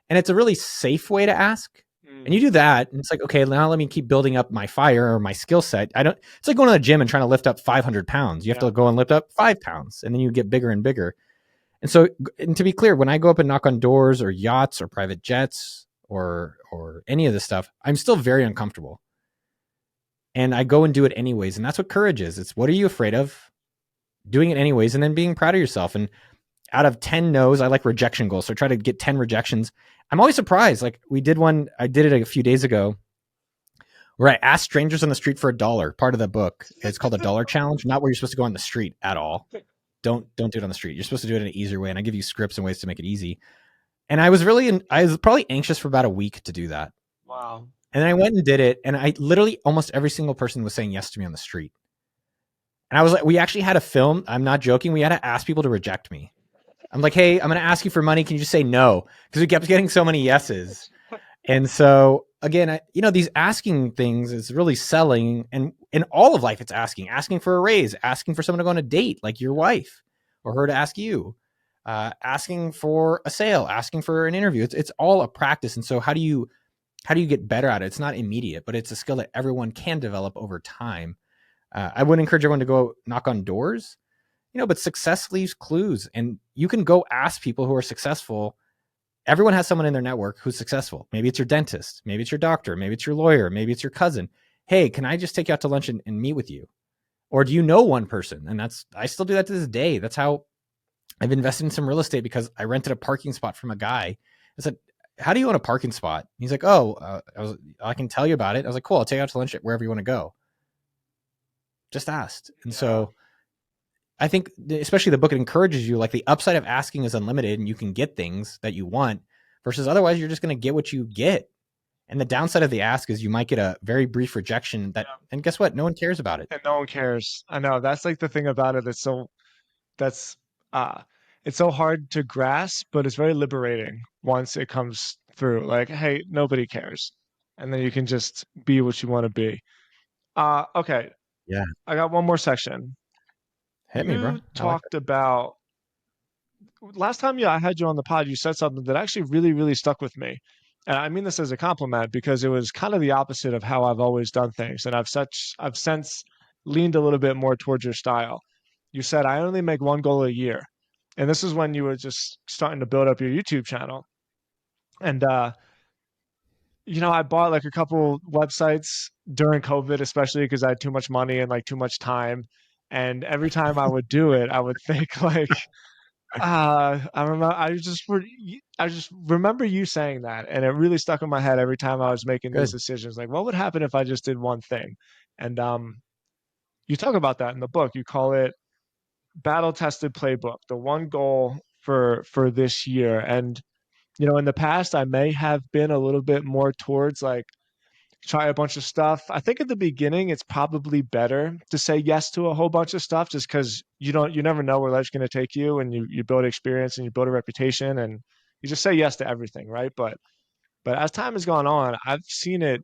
Speaker 2: And it's a really safe way to ask. And
Speaker 1: Mm,
Speaker 2: you do that, and it's like, okay, now let me keep building up my fire or my skill set. It's like going to the gym and trying to lift up 500 pounds. You have
Speaker 1: yeah.
Speaker 2: to go and lift up 5 pounds, and then you get bigger and bigger. And so, and to be clear, when I go up and knock on doors or yachts or private jets or any of this stuff, I'm still very uncomfortable. And I go and do it anyways. And that's what courage is. It's what are you afraid of? Doing it anyways, and then being proud of yourself. And out of 10 no's, I like rejection goals. So I try to get 10 rejections. I'm always surprised. Like I did it a few days ago where I asked strangers on the street for $1. Part of the book. It's called the dollar challenge, not where you're supposed to go on the street at all. Don't do it on the street. You're supposed to do it in an easier way. And I give you scripts and ways to make it easy. And I was probably anxious for about a week to do that.
Speaker 1: Wow.
Speaker 2: And then I went and did it. And I literally, almost every single person was saying yes to me on the street. And I was like, we actually had a film. I'm not joking. We had to ask people to reject me. I'm like, hey, I'm going to ask you for money. Can you just say no? Because we kept getting so many yeses. And so again, these asking things is really selling, and in all of life, it's asking for a raise, asking for someone to go on a date, like your wife, or her to ask you, asking for a sale, asking for an interview. It's all a practice. And so how do you get better at it? It's not immediate, but it's a skill that everyone can develop over time. I would encourage everyone to go knock on doors, but success leaves clues, and you can go ask people who are successful. Everyone has someone in their network who's successful. Maybe it's your dentist, maybe it's your doctor, maybe it's your lawyer, maybe it's your cousin. Hey, can I just take you out to lunch and meet with you? Or do you know one person? And I still do that to this day. That's how I've invested in some real estate, because I rented a parking spot from a guy. I said, how do you own a parking spot? He's like, oh, I can tell you about it. I was like, cool, I'll take you out to lunch at wherever you want to go. Just asked. And
Speaker 1: Yeah.
Speaker 2: so I think, especially the book, it encourages you, like, the upside of asking is unlimited and you can get things that you want, versus otherwise you're just going to get what you get. And the downside of the ask is you might get a very brief rejection and guess what? No one cares about it.
Speaker 1: And no one cares. I know that's like the thing about it. That's uh it's so hard to grasp, but it's very liberating once it comes through. Like, hey, nobody cares. And then you can just be what you want to be. Okay,
Speaker 2: Yeah.
Speaker 1: I got one more section.
Speaker 2: Hit me, bro.
Speaker 1: You
Speaker 2: I like it.
Speaker 1: talked about last time, yeah, I had you on the pod, you said something that actually really, really stuck with me. And I mean this as a compliment because it was kind of the opposite of how I've always done things. And I've since leaned a little bit more towards your style. You said I only make one goal a year. And this is when you were just starting to build up your YouTube channel. And I bought like a couple websites during COVID, especially because I had too much money and like too much time. And every time I would do it, I would think like, I remember. I just remember you saying that, and it really stuck in my head every time I was making these
Speaker 2: Good.
Speaker 1: decisions. Like, what would happen if I just did one thing? And you talk about that in the book. You call it battle tested playbook, the one goal for this year. And in the past, I may have been a little bit more towards like try a bunch of stuff. I think at the beginning, it's probably better to say yes to a whole bunch of stuff just because you never know where life's going to take you, and you build experience and you build a reputation, and you just say yes to everything, right? But as time has gone on, I've seen it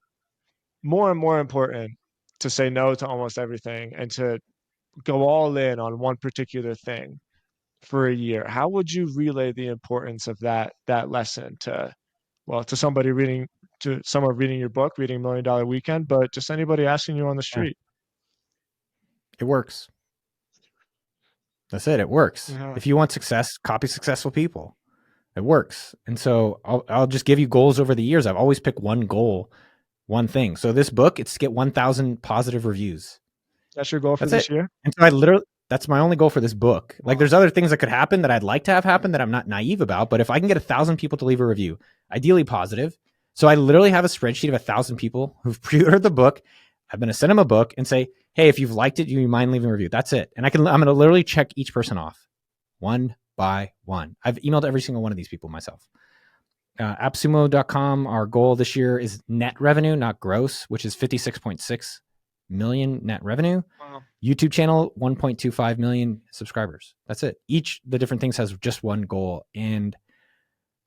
Speaker 1: more and more important to say no to almost everything and to go all in on one particular thing for a year. How would you relay the importance of that lesson to somebody reading to someone reading your book, reading $1 Million Weekend, but just anybody asking you on the
Speaker 2: Yeah.
Speaker 1: street?
Speaker 2: It works. That's it. It works.
Speaker 1: Yeah,
Speaker 2: If you want success, copy successful people. It works. And so I'll just give you goals over the years. I've always picked one goal, one thing. So this book, it's to get 1,000 positive reviews.
Speaker 1: that's your goal for
Speaker 2: That's
Speaker 1: this
Speaker 2: it.
Speaker 1: year.
Speaker 2: And so that's my only goal for this book. Like,
Speaker 1: Wow,
Speaker 2: there's other things that could happen that I'd like to have happen that I'm not naive about. But if I can get 1,000 people to leave a review, ideally positive. So I literally have a spreadsheet of 1,000 people who've pre-ordered the book. I'm going to send them a book and say, hey, if you've liked it, do you mind leaving a review? That's it. And I'm going to literally check each person off one by one. I've emailed every single one of these people myself. AppSumo.com, our goal this year is net revenue, not gross, which is 56.6 million net revenue.
Speaker 1: wow,
Speaker 2: YouTube channel, 1.25 million subscribers. That's it. Each the different things has just one goal. And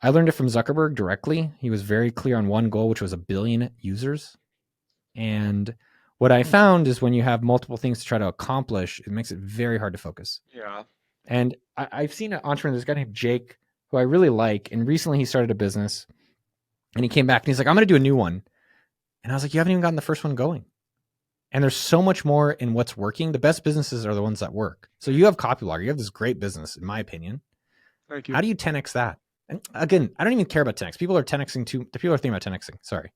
Speaker 2: I learned it from Zuckerberg directly. He was very clear on one goal, which was 1 billion users. And what I found is when you have multiple things to try to accomplish, it makes it very hard to focus.
Speaker 1: yeah,
Speaker 2: And I've seen an entrepreneur, this guy named Jake, who I really like. And recently he started a business and he came back and he's like, I'm going to do a new one. And I was like, you haven't even gotten the first one going. And there's so much more in what's working. The best businesses are the ones that work. So you have Copylogger. You have this great business, in my opinion.
Speaker 1: thank you.
Speaker 2: How do you 10x that? And again, I don't even care about 10x. People are 10xing too. The people are thinking about 10xing. Sorry.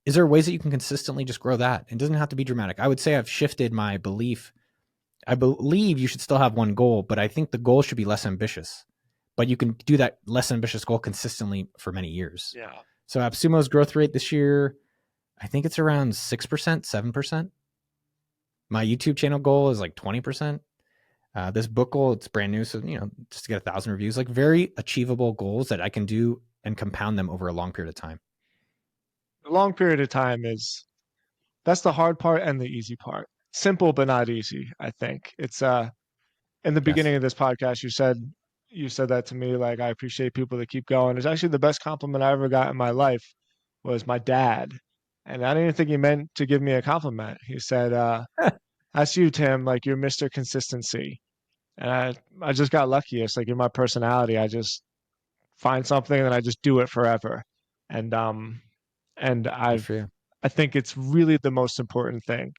Speaker 2: Is there ways that you can consistently just grow that? It doesn't have to be dramatic. I would say I've shifted my belief. I believe you should still have one goal, but I think the goal should be less ambitious. But you can do that less ambitious goal consistently for many years.
Speaker 1: Yeah,
Speaker 2: So AppSumo's growth rate this year, I think it's around 6%, 7%. My YouTube channel goal is like 20%. This book goal, it's brand new. So, just to get 1,000 reviews, like very achievable goals that I can do and compound them over a long period of time.
Speaker 1: a long period of time is that's the hard part and the easy part. Simple but not easy. I think it's in the beginning
Speaker 2: Yes.
Speaker 1: of this podcast, you said you said that to me. Like, I appreciate people that keep going. It's actually the best compliment I ever got in my life was my dad. And I didn't even think he meant to give me a compliment. He said, that's you, Tim. Like, you're Mr. Consistency. And I just got lucky. It's like in my personality, I just find something and I just do it forever. And and
Speaker 2: Good
Speaker 1: I've
Speaker 2: for you.
Speaker 1: I think it's really the most important thing.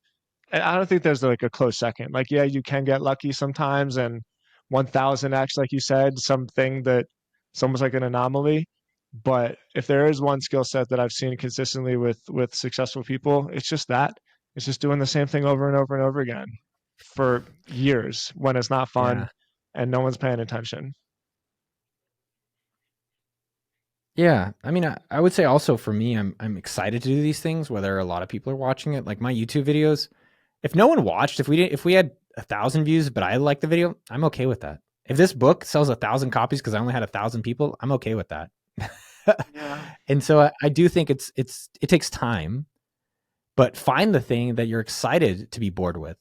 Speaker 1: And I don't think there's like a close second. Like, yeah, you can get lucky sometimes, and 1000x, like you said, something that it's almost like an anomaly. But if there is one skill set that I've seen consistently with successful people, it's just that. It's just doing the same thing over and over and over again for years when it's not fun
Speaker 2: Yeah.
Speaker 1: and no one's paying attention.
Speaker 2: Yeah. I mean, I would say also for me, I'm excited to do these things, whether a lot of people are watching it. Like my YouTube videos, if no one watched, if we had 1,000 views, but I like the video, I'm okay with that. If this book sells 1,000 copies because I only had 1,000 people, I'm okay with that.
Speaker 1: Yeah.
Speaker 2: And so I do think it takes time, but find the thing that you're excited to be bored with.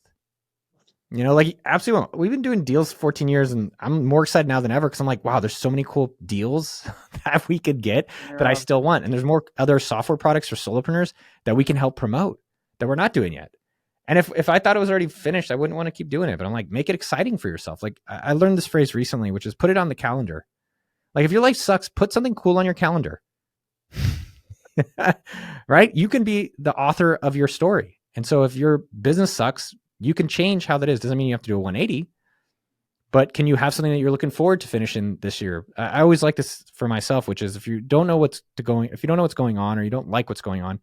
Speaker 2: You know, like absolutely, we've been doing deals 14 years, and I'm more excited now than ever because I'm like, wow, there's so many cool deals that we could get that I
Speaker 1: Yeah.
Speaker 2: still want, and there's more other software products for solopreneurs that we can help promote that we're not doing yet. And if I thought it was already finished, I wouldn't want to keep doing it. But I'm like, make it exciting for yourself. Like I learned this phrase recently, which is put it on the calendar. Like if your life sucks, put something cool on your calendar. Right? You can be the author of your story. And so if your business sucks, you can change how that is. Doesn't mean you have to do a 180, but can you have something that you're looking forward to finishing this year? I always like this for myself, which is if you don't know what's going on, or you don't like what's going on,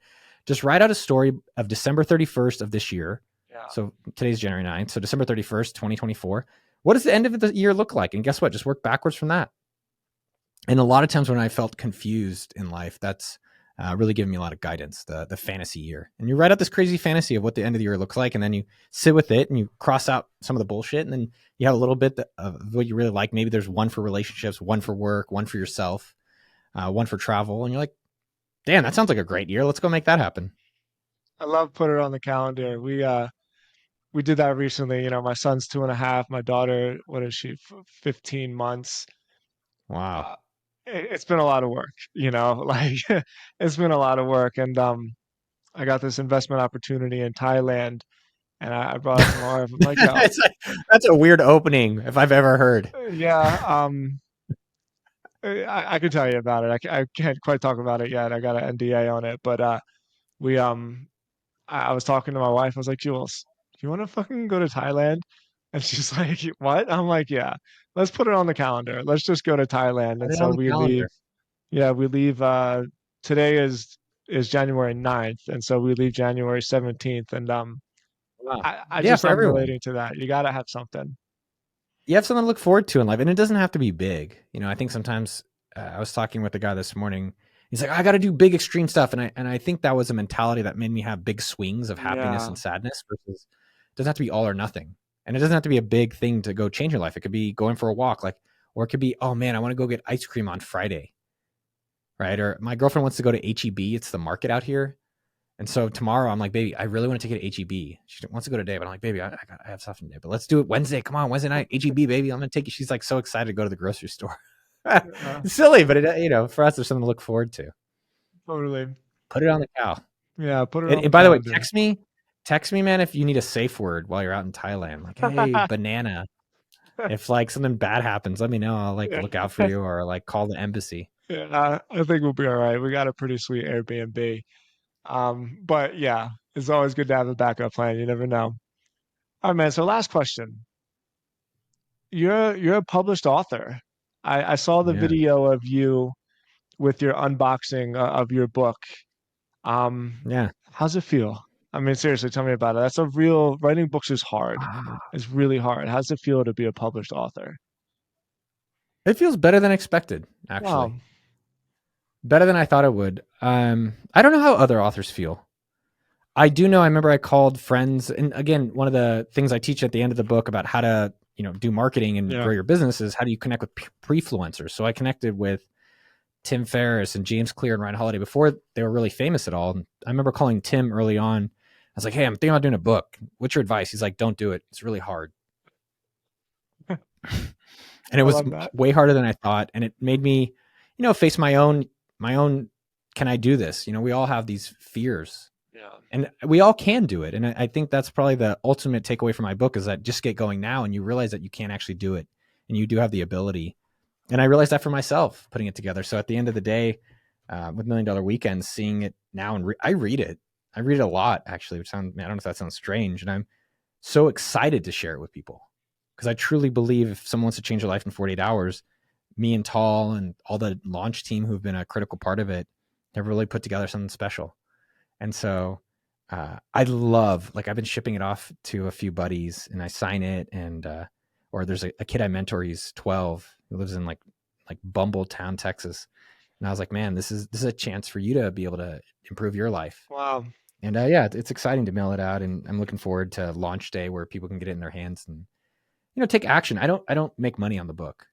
Speaker 2: just write out a story of December 31st of this year.
Speaker 1: Yeah.
Speaker 2: So today's January 9th. So December 31st, 2024. What does the end of the year look like? And guess what? Just work backwards from that. And a lot of times when I felt confused in life, that's really given me a lot of guidance, the fantasy year. And you write out this crazy fantasy of what the end of the year looks like, and then you sit with it and you cross out some of the bullshit, and then you have a little bit of what you really like. Maybe there's one for relationships, one for work, one for yourself, one for travel. And you're like, damn, that sounds like a great year. Let's go make that happen.
Speaker 1: I love put it on the calendar. We did that recently. You know, my son's 2.5. My daughter, what is she, 15 months.
Speaker 2: Wow.
Speaker 1: Uh, it's been a lot of work, you know, like it's been a lot of work. And I got this investment opportunity in Thailand, and I brought it to my wife. I'm like, yo,
Speaker 2: That's a weird opening if I've ever heard.
Speaker 1: yeah, I could tell you about it. I can't quite talk about it yet. I got an NDA on it, but we I was talking to my wife. I was like, Jules, do you want to fucking go to Thailand? And she's like, what? I'm like, yeah, let's put it on the calendar. Let's just go to Thailand.
Speaker 2: Put
Speaker 1: And
Speaker 2: it
Speaker 1: so
Speaker 2: on the
Speaker 1: we leave.
Speaker 2: calendar.
Speaker 1: Yeah, we leave. Today is January 9th, and so we leave January 17th. And
Speaker 2: Wow.
Speaker 1: I
Speaker 2: Yeah,
Speaker 1: just
Speaker 2: for
Speaker 1: I'm
Speaker 2: everyone.
Speaker 1: relating to that. You gotta have something.
Speaker 2: You have something to look forward to in life, and it doesn't have to be big. You know, I think sometimes I was talking with a guy this morning. He's like, I got to do big extreme stuff, and I think that was a mentality that made me have big swings of happiness
Speaker 1: Yeah,
Speaker 2: and sadness. Versus, it doesn't have to be all or nothing, and it doesn't have to be a big thing to go change your life. It could be going for a walk, like, or it could be, oh man, I want to go get ice cream on Friday, right? Or my girlfriend wants to go to HEB. It's the market out here. And so tomorrow, I'm like, baby, I really want to take it to HEB. She wants to go today, but I'm like, baby, I have stuff today, but let's do it Wednesday. Come on, Wednesday night, HEB, baby. I'm gonna take you. She's like so excited to go to the grocery store.
Speaker 1: yeah,
Speaker 2: It's silly, but for us, there's something to look forward to.
Speaker 1: totally.
Speaker 2: Put it on the cow.
Speaker 1: Yeah, put it on
Speaker 2: And
Speaker 1: the
Speaker 2: by the way,
Speaker 1: calendar.
Speaker 2: text me, man, if you need a safe word while you're out in Thailand. Like, hey, banana. If like something bad happens, let me know. I'll like
Speaker 1: Yeah,
Speaker 2: look out for you, or like call the embassy.
Speaker 1: yeah, I think we'll be all right. We got a pretty sweet Airbnb. But yeah, it's always good to have a backup plan. You never know. All right, man. So last question. You're a published author. I saw the
Speaker 2: Yeah,
Speaker 1: video of you with your unboxing of your book.
Speaker 2: yeah.
Speaker 1: How's it feel? I mean, seriously, tell me about it. That's a real writing books is hard.
Speaker 2: Ah,
Speaker 1: It's really hard. How's it feel to be a published author?
Speaker 2: it feels better than expected,
Speaker 1: Wow.
Speaker 2: actually. Better than I thought it would. I don't know how other authors feel. I do know. I remember I called friends, and again, one of the things I teach at the end of the book about how to, do marketing and
Speaker 1: Yeah.
Speaker 2: grow your business is how do you connect with pre-fluencers. So I connected with Tim Ferriss and James Clear and Ryan Holiday before they were really famous at all. And I remember calling Tim early on. I was like, "Hey, I'm thinking about doing a book. What's your advice?" He's like, "Don't do it. It's really hard." And it
Speaker 1: I
Speaker 2: was
Speaker 1: love that.
Speaker 2: way harder than I thought. And it made me, face my own, can I do this? We all have these fears
Speaker 1: Yeah.
Speaker 2: and we all can do it. And I think that's probably the ultimate takeaway from my book is that just get going now and you realize that you can actually do it and you do have the ability. And I realized that for myself putting it together. So at the end of the day, with $1 Million Weekends, seeing it now and I read it. I read it a lot actually, which sounds, I don't know if that sounds strange. And I'm so excited to share it with people because I truly believe if someone wants to change their life in 48 hours, me and Tall and all the launch team who've been a critical part of it have really put together something special. And so I love, like, I've been shipping it off to a few buddies and I sign it. And, or there's a kid I mentor, he's 12, who lives in like Bumbletown, Texas. And I was like, man, this is a chance for you to be able to improve your life.
Speaker 1: Wow.
Speaker 2: And yeah, it's exciting to mail it out. And I'm looking forward to launch day where people can get it in their hands and, take action. I don't make money on the book.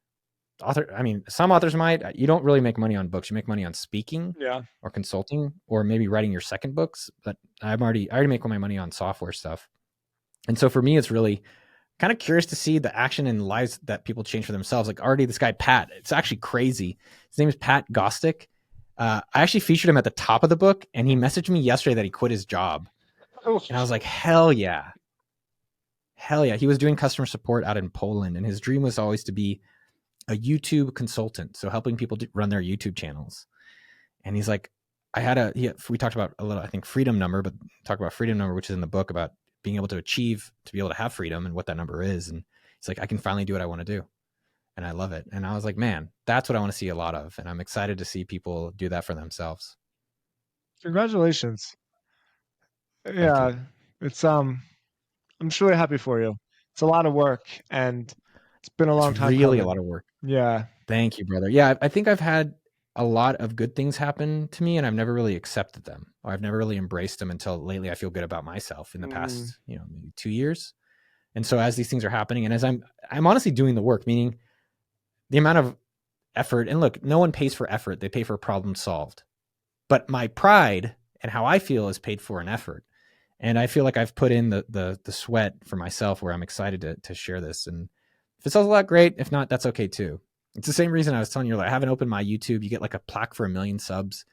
Speaker 2: I mean, some authors might. You don't really make money on books. You make money on speaking
Speaker 1: Yeah.
Speaker 2: or consulting or maybe writing your second books. But I already make my money on software stuff. And so for me, it's really kind of curious to see the action and lives that people change for themselves. Like already this guy, Pat, it's actually crazy. His name is Pat Gostick. I actually featured him at the top of the book and he messaged me yesterday that he quit his job.
Speaker 1: Oh,
Speaker 2: And I was like, hell yeah. Hell yeah. He was doing customer support out in Poland and his dream was always to be a YouTube consultant. So helping people run their YouTube channels. And he's like, we talked about a little, I think freedom number, but talk about freedom number, which is in the book about being able to achieve, to be able to have freedom and what that number is. And he's like, I can finally do what I want to do. And I love it. And I was like, man, that's what I want to see a lot of. And I'm excited to see people do that for themselves.
Speaker 1: congratulations.
Speaker 2: Thank you.
Speaker 1: Yeah. It's I'm just really happy for you. It's a lot of work and it's been a
Speaker 2: It's
Speaker 1: long time
Speaker 2: really a
Speaker 1: coming.
Speaker 2: lot of work.
Speaker 1: Yeah.
Speaker 2: Thank you, brother. Yeah, I think I've had a lot of good things happen to me and I've never really accepted them or I've never really embraced them until lately. I feel good about myself in the
Speaker 1: Mm,
Speaker 2: past, maybe 2 years. And so as these things are happening and as I'm honestly doing the work, meaning the amount of effort and look, no one pays for effort. They pay for problem solved. But my pride and how I feel is paid for in effort. And I feel like I've put in the sweat for myself where I'm excited to share this. And if it sells a lot, great. If not, that's okay too. It's the same reason I was telling you, like, I haven't opened my YouTube. You get like a plaque for 1 million subs.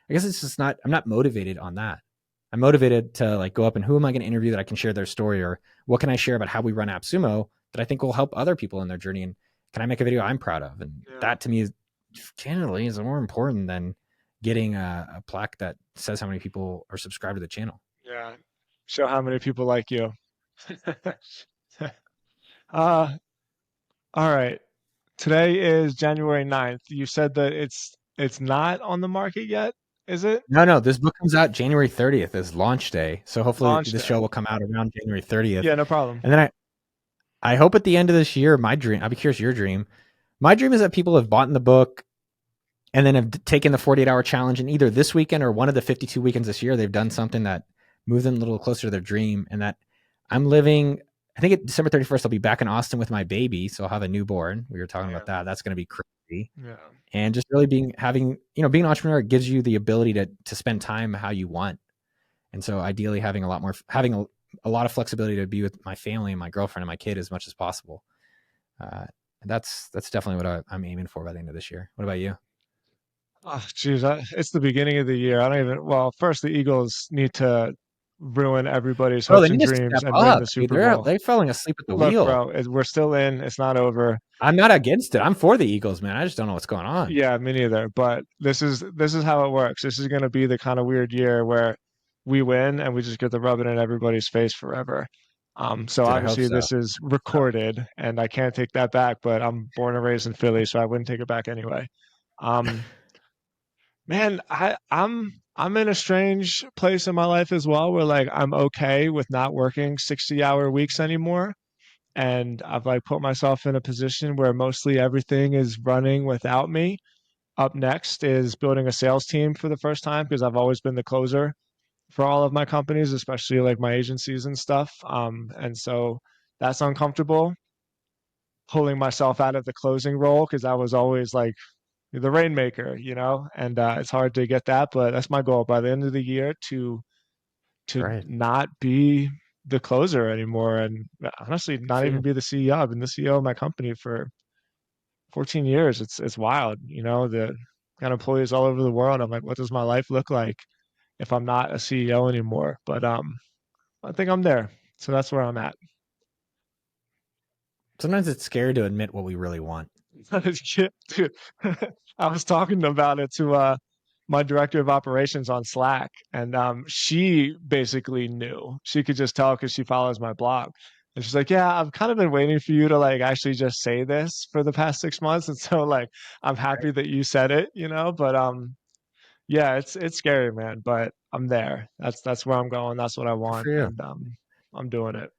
Speaker 2: I guess it's just not, I'm not motivated on that. I'm motivated to like go up and who am I going to interview that I can share their story or what can I share about how we run AppSumo that I think will help other people in their journey. And can I make a video I'm proud of? And
Speaker 1: yeah.
Speaker 2: that to me is candidly is more important than getting a plaque that says how many people are subscribed to the channel.
Speaker 1: Yeah. Show how many people like you. uh all right. Today is January 9th. You said that it's not on the market yet, is it?
Speaker 2: No, this book comes out January 30th is launch day. So hopefully
Speaker 1: Launch
Speaker 2: this show
Speaker 1: day.
Speaker 2: will come out around January 30th.
Speaker 1: Yeah, no problem.
Speaker 2: And then I hope at the end of this year, my dream, I'll be curious your dream. My dream is that people have bought in the book and then have taken the 48-hour challenge and either this weekend or one of the 52 weekends this year, they've done something that moved them a little closer to their dream. And that I'm living, I think December 31st, I'll be back in Austin with my baby. So I'll have a newborn. We were talking about
Speaker 1: Yeah.
Speaker 2: that. That's going to be crazy.
Speaker 1: Yeah.
Speaker 2: And just really being an entrepreneur gives you the ability to spend time how you want. And so ideally having a lot of flexibility to be with my family and my girlfriend and my kid as much as possible. Uh, that's definitely what I'm aiming for by the end of this year. What about you?
Speaker 1: Oh, geez, it's the beginning of the year. I don't even. Well, first the Eagles need to ruin everybody's
Speaker 2: Bro, they
Speaker 1: hopes and
Speaker 2: need to
Speaker 1: dreams
Speaker 2: step
Speaker 1: and win
Speaker 2: up,
Speaker 1: the
Speaker 2: dude.
Speaker 1: Super
Speaker 2: They're
Speaker 1: Bowl.
Speaker 2: they're falling asleep at the
Speaker 1: Look,
Speaker 2: wheel.
Speaker 1: bro, we're still in. It's not over.
Speaker 2: I'm not against it. I'm for the Eagles, man. I just don't know what's going on.
Speaker 1: Yeah, me neither. But this is how it works. This is going to be the kind of weird year where we win and we just get to rub it in everybody's face forever. So
Speaker 2: Dude, I hope
Speaker 1: obviously
Speaker 2: so.
Speaker 1: this is recorded and I can't take that back, but I'm born and raised in Philly, so I wouldn't take it back anyway. Um, Man, I'm in a strange place in my life as well where like I'm okay with not working 60-hour weeks anymore. And I've like put myself in a position where mostly everything is running without me. Up next is building a sales team for the first time because I've always been the closer for all of my companies, especially like my agencies and stuff. And so that's uncomfortable pulling myself out of the closing role because I was always like the rainmaker, and it's hard to get that, but that's my goal by the end of the year to
Speaker 2: Right.
Speaker 1: not be the closer anymore, and honestly,
Speaker 2: Good
Speaker 1: not
Speaker 2: for
Speaker 1: even
Speaker 2: you.
Speaker 1: be the CEO. I've been the CEO of my company for 14 years. It's wild, you know, the got employees all over the world. I'm like, what does my life look like if I'm not a CEO anymore? But I think I'm there. So that's where I'm at.
Speaker 2: Sometimes it's scary to admit what we really want.
Speaker 1: Dude, I was talking about it to my director of operations on Slack, and she basically knew. She could just tell because she follows my blog. And she's like, "Yeah, I've kind of been waiting for you to like actually just say this for the past 6 months." And so like I'm happy that you said it, you know, but yeah, it's scary, man, but I'm there. That's where I'm going. That's what I
Speaker 2: Good
Speaker 1: want,
Speaker 2: for you.
Speaker 1: and I'm doing it.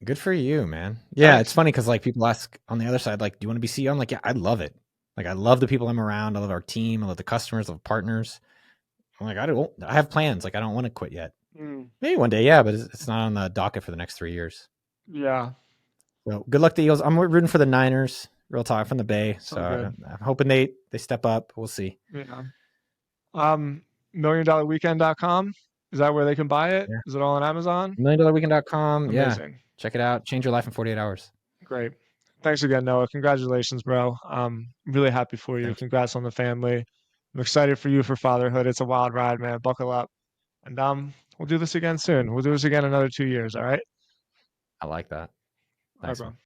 Speaker 2: Good for you, man. Yeah, it's
Speaker 1: Thanks.
Speaker 2: funny because like people ask on the other side, like, do you want to be CEO? I'm like, yeah, I love it. Like, I love the people I'm around. I love our team. I love the customers. I love partners. I'm like, I have plans. Like, I don't want to quit yet.
Speaker 1: Mm,
Speaker 2: Maybe one day, yeah, but it's not on the docket for the next 3 years.
Speaker 1: yeah,
Speaker 2: So good luck to the Eagles. I'm rooting for the Niners. Real talk from the Bay. So
Speaker 1: so good.
Speaker 2: I'm hoping they step up. We'll see.
Speaker 1: Yeah. Um, milliondollarweekend.com. Is that where they can buy it?
Speaker 2: Yeah.
Speaker 1: Is it all on Amazon?
Speaker 2: $1,000,000weekend.com. Yeah.
Speaker 1: Amazing.
Speaker 2: Check it out. Change your life in 48 hours.
Speaker 1: Great. Thanks again, Noah. Congratulations, bro. I'm really happy for you.
Speaker 2: Thank you.
Speaker 1: Congrats on the family. I'm excited for you for fatherhood. It's a wild ride, man. Buckle up. And we'll do this again soon. We'll do this again in another 2 years, all right?
Speaker 2: I like that.
Speaker 1: All right,
Speaker 2: Thanks,
Speaker 1: bro.
Speaker 2: man.